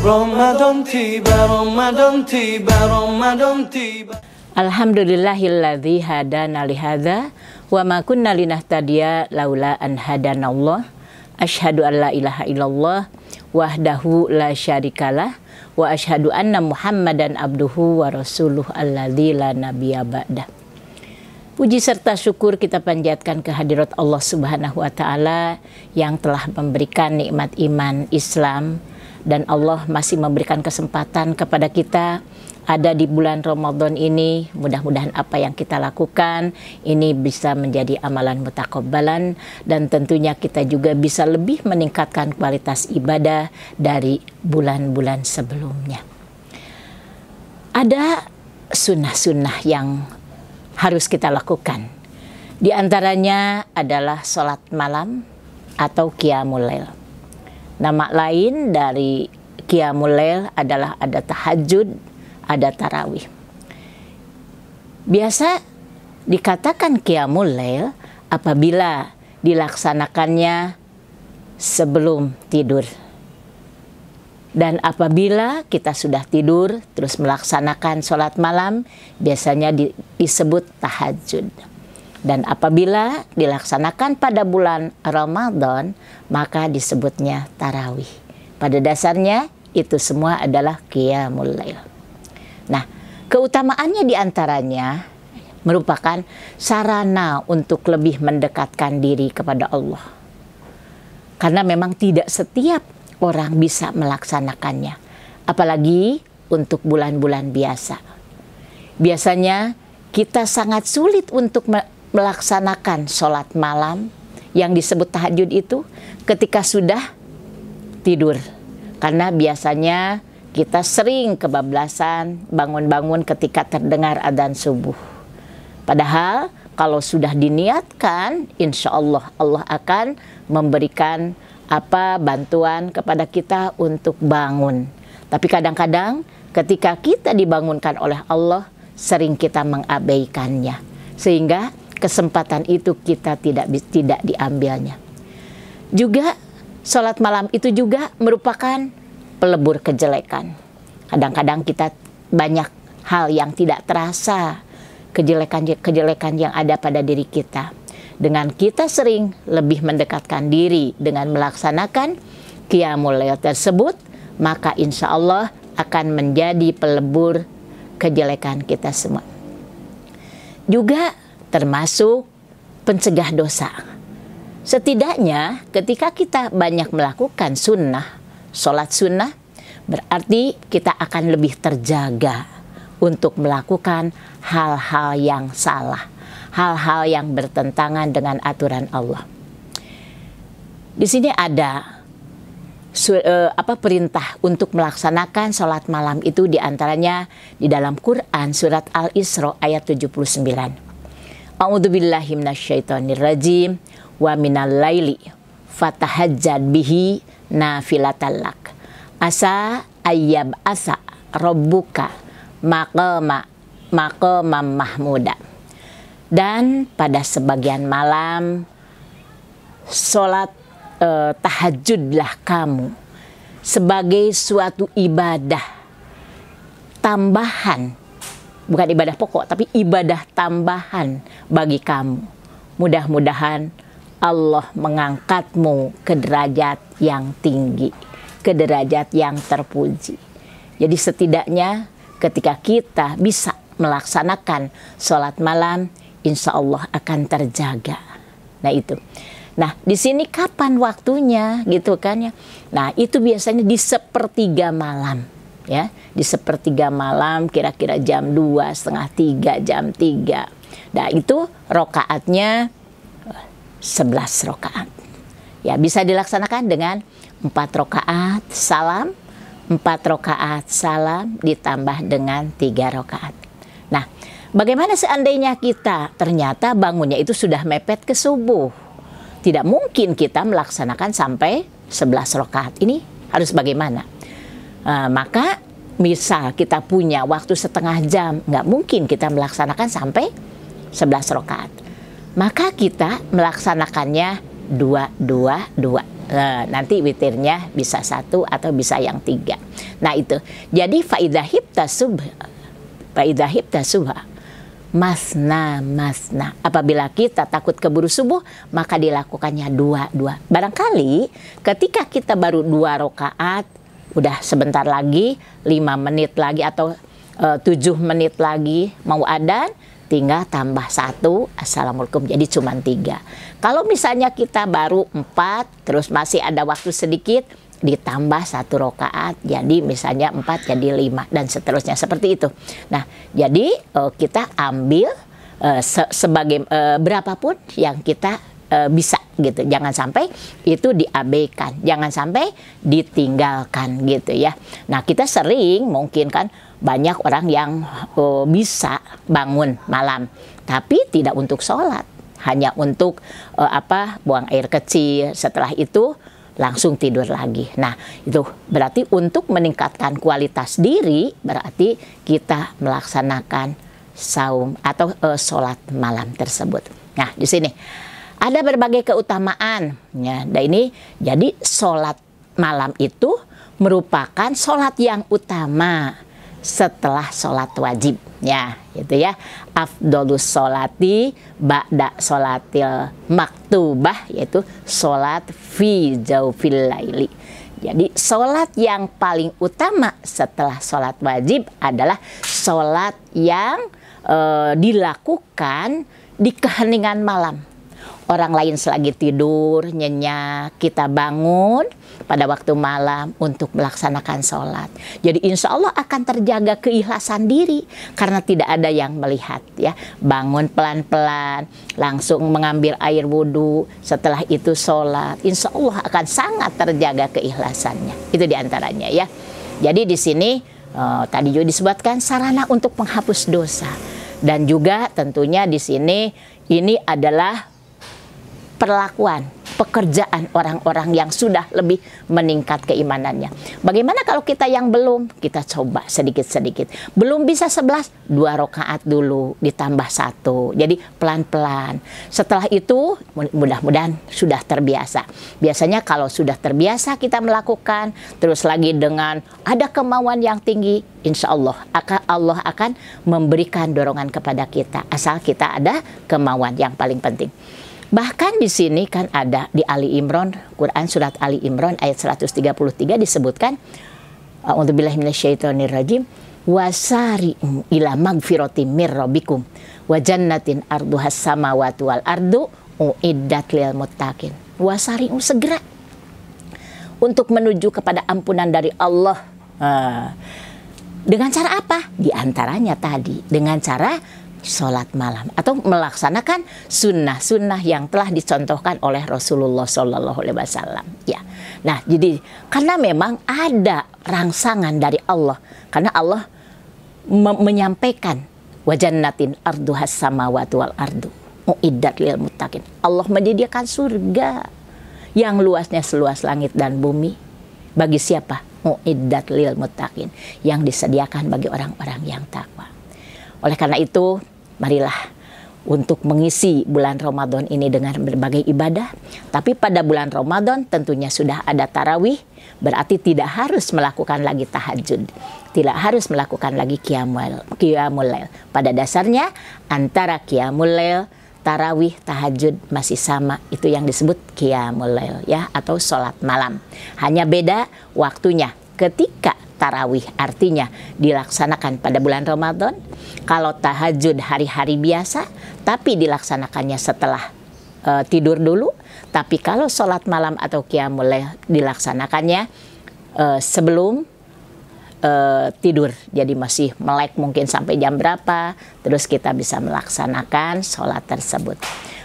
Ramadan tiba, Ramadan tiba, Ramadan tiba. Alhamdulillahilladzi hadana lihadza wa ma kunna linahtadiya laula an hadanallah. Asyhadu an la ilaha illallah wahdahu la syarikalah wa asyhadu anna Muhammadan abduhu wa rasuluh alladzi la nabiyya ba'dah. Puji serta syukur kita panjatkan kehadirat Allah Subhanahu wa taala yang telah memberikan nikmat iman Islam, dan Allah masih memberikan kesempatan kepada kita ada di bulan Ramadan ini. Mudah-mudahan apa yang kita lakukan ini bisa menjadi amalan mutakabbalan, dan tentunya kita juga bisa lebih meningkatkan kualitas ibadah dari bulan-bulan sebelumnya. Ada sunnah-sunnah yang harus kita lakukan. Di antaranya adalah sholat malam atau qiyamul lail. Nama lain dari qiyamul lail adalah ada tahajud, ada tarawih. Biasa dikatakan qiyamul lail apabila dilaksanakannya sebelum tidur. Dan apabila kita sudah tidur terus melaksanakan sholat malam, biasanya disebut tahajud. Dan apabila dilaksanakan pada bulan Ramadan, maka disebutnya tarawih. Pada dasarnya itu semua adalah qiyamul lail. Nah, keutamaannya diantaranya merupakan sarana untuk lebih mendekatkan diri kepada Allah. Karena memang tidak setiap orang bisa melaksanakannya, apalagi untuk bulan-bulan biasa. Biasanya kita sangat sulit untuk melaksanakan sholat malam yang disebut tahajud itu ketika sudah tidur. Karena biasanya kita sering kebablasan bangun-bangun ketika terdengar adzan subuh. Padahal kalau sudah diniatkan, insya Allah Allah akan memberikan bantuan kepada kita untuk bangun. Tapi kadang-kadang ketika kita dibangunkan oleh Allah, sering kita mengabaikannya, sehingga kesempatan itu kita tidak diambilnya. Juga sholat malam itu juga merupakan pelebur kejelekan. Kadang-kadang kita banyak hal yang tidak terasa, kejelekan yang ada pada diri kita. Dengan kita sering lebih mendekatkan diri dengan melaksanakan qiyamul lail tersebut, maka insya Allah akan menjadi pelebur kejelekan kita semua. Juga termasuk pencegah dosa. Setidaknya ketika kita banyak melakukan sunnah, sholat sunnah, berarti kita akan lebih terjaga untuk melakukan hal-hal yang salah, hal-hal yang bertentangan dengan aturan Allah. Di sini ada perintah untuk melaksanakan sholat malam itu, diantaranya di dalam Quran surat Al-Isra ayat 79. A'udzubillahi minasyaitonirrajim wa minal laili fatahajjad bihi nafilatallak asa ayyab asa rabbuka maqamam mahmuda. Dan pada sebagian malam sholat tahajudlah kamu sebagai suatu ibadah tambahan, bukan ibadah pokok tapi ibadah tambahan bagi kamu. Mudah-mudahan Allah mengangkatmu ke derajat yang tinggi, ke derajat yang terpuji. Jadi setidaknya ketika kita bisa melaksanakan sholat malam, insya Allah akan terjaga. Nah itu. Nah di sini kapan waktunya gitu kan ya? Nah itu biasanya di sepertiga malam ya, di sepertiga malam kira-kira jam 2, setengah 3, jam 3. Nah itu rokaatnya 11 rokaat. Ya bisa dilaksanakan dengan 4 rokaat salam, 4 rokaat salam ditambah dengan 3 rokaat. Nah, bagaimana seandainya kita ternyata bangunnya itu sudah mepet ke subuh? Tidak mungkin kita melaksanakan sampai 11 rakaat. Ini harus bagaimana? Maka misal kita punya waktu setengah jam, nggak mungkin kita melaksanakan sampai 11 rakaat. Maka kita melaksanakannya 2, 2, 2. Nanti witirnya bisa 1 atau bisa yang 3. Nah itu. Jadi faidah hibta subha masna. Apabila kita takut keburu subuh, maka dilakukannya 2. Barangkali ketika kita baru 2 rakaat, udah sebentar lagi, 5 menit lagi atau 7 menit lagi mau adzan, tinggal tambah 1, assalamualaikum, jadi cuma 3. Kalau misalnya kita baru 4, terus masih ada waktu sedikit, ditambah 1 rakaat, jadi misalnya 4 jadi 5 dan seterusnya seperti itu. Nah, jadi kita ambil sebagai berapapun yang kita bisa gitu. Jangan sampai itu diabaikan, jangan sampai ditinggalkan gitu ya. Nah, kita sering mungkin kan banyak orang yang bisa bangun malam tapi tidak untuk sholat, hanya untuk buang air kecil, setelah itu langsung tidur lagi. Nah, itu berarti untuk meningkatkan kualitas diri, berarti kita melaksanakan saum atau sholat malam tersebut. Nah, di sini ada berbagai keutamaan. Ya, dan ini jadi sholat malam itu merupakan sholat yang utama setelah sholat wajib. Ya, gitu ya. Afdolus sholati ba'da sholatil maktubah, yaitu sholat fi jaufil laili. Jadi sholat yang paling utama setelah sholat wajib adalah sholat yang dilakukan di keheningan malam. Orang lain selagi tidur, nyenyak, kita bangun pada waktu malam untuk melaksanakan sholat. Jadi insya Allah akan terjaga keikhlasan diri karena tidak ada yang melihat ya. Bangun pelan-pelan, langsung mengambil air wudhu, setelah itu sholat. Insya Allah akan sangat terjaga keikhlasannya. Itu diantaranya ya. Jadi di sini tadi juga disebutkan sarana untuk menghapus dosa. Dan juga tentunya di sini ini adalah perlakuan, pekerjaan orang-orang yang sudah lebih meningkat keimanannya. Bagaimana kalau kita yang belum? Kita coba sedikit-sedikit. Belum bisa 11, 2 rakaat dulu, ditambah 1. Jadi pelan-pelan. Setelah itu mudah-mudahan sudah terbiasa. Biasanya kalau sudah terbiasa kita melakukan, terus lagi dengan ada kemauan yang tinggi, insya Allah akan memberikan dorongan kepada kita. Asal kita ada kemauan yang paling penting. Bahkan di sini kan ada di Ali Imran, Quran surat Ali Imran ayat 133 disebutkan, a'udzubillahi minasyaitonirrajim, wasari'u ila magfiratin mir rabbikum wa jannatin arduhas samawati wal ardu uiddat lil muttaqin. Wasari'u, segera untuk menuju kepada ampunan dari Allah. Dengan cara apa? Di antaranya tadi dengan cara sholat malam atau melaksanakan sunnah-sunnah yang telah dicontohkan oleh Rasulullah SAW. Ya, nah jadi karena memang ada rangsangan dari Allah, karena Allah menyampaikan wajannatin arduhas samawati wal ardu uiddat lil muttaqin. Allah menyediakan surga yang luasnya seluas langit dan bumi bagi siapa? Uiddat lil muttaqin, yang disediakan bagi orang-orang yang takwa. Oleh karena itu, marilah untuk mengisi bulan Ramadan ini dengan berbagai ibadah. Tapi pada bulan Ramadan tentunya sudah ada tarawih, berarti tidak harus melakukan lagi tahajud, tidak harus melakukan lagi qiyamul lail. Pada dasarnya antara qiyamul lail, tarawih, tahajud masih sama, itu yang disebut qiyamul lail ya, atau sholat malam. Hanya beda waktunya. Ketika tarawih artinya dilaksanakan pada bulan Ramadan, kalau tahajud hari-hari biasa tapi dilaksanakannya setelah tidur dulu. Tapi kalau sholat malam atau qiyamul lail dilaksanakannya sebelum tidur, jadi masih melek mungkin sampai jam berapa, terus kita bisa melaksanakan sholat tersebut.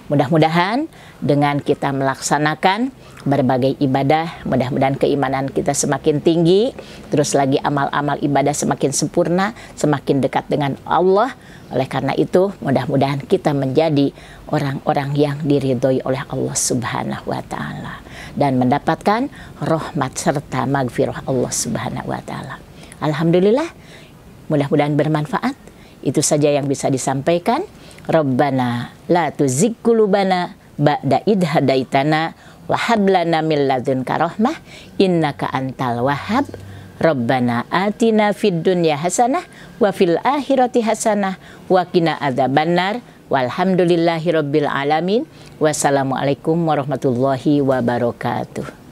Mudah-mudahan dengan kita melaksanakan berbagai ibadah, mudah-mudahan keimanan kita semakin tinggi, terus lagi amal-amal ibadah semakin sempurna, semakin dekat dengan Allah. Oleh karena itu, mudah-mudahan kita menjadi orang-orang yang diridhoi oleh Allah Subhanahu wa Ta'ala dan mendapatkan rahmat serta magfirah Allah Subhanahu wa Ta'ala. Alhamdulillah, mudah-mudahan bermanfaat. Itu saja yang bisa disampaikan. Rabbana la tuzigh qulubana ba'da idh hadaitana wa hab lana min ladunka rahmah innaka antal wahhab. Rabbana atina fid dunya hasanah wa fil akhirati hasanah wa qina adzabannar. Walhamdulillahirabbil alamin. Wassalamualaikum warahmatullahi wabarakatuh.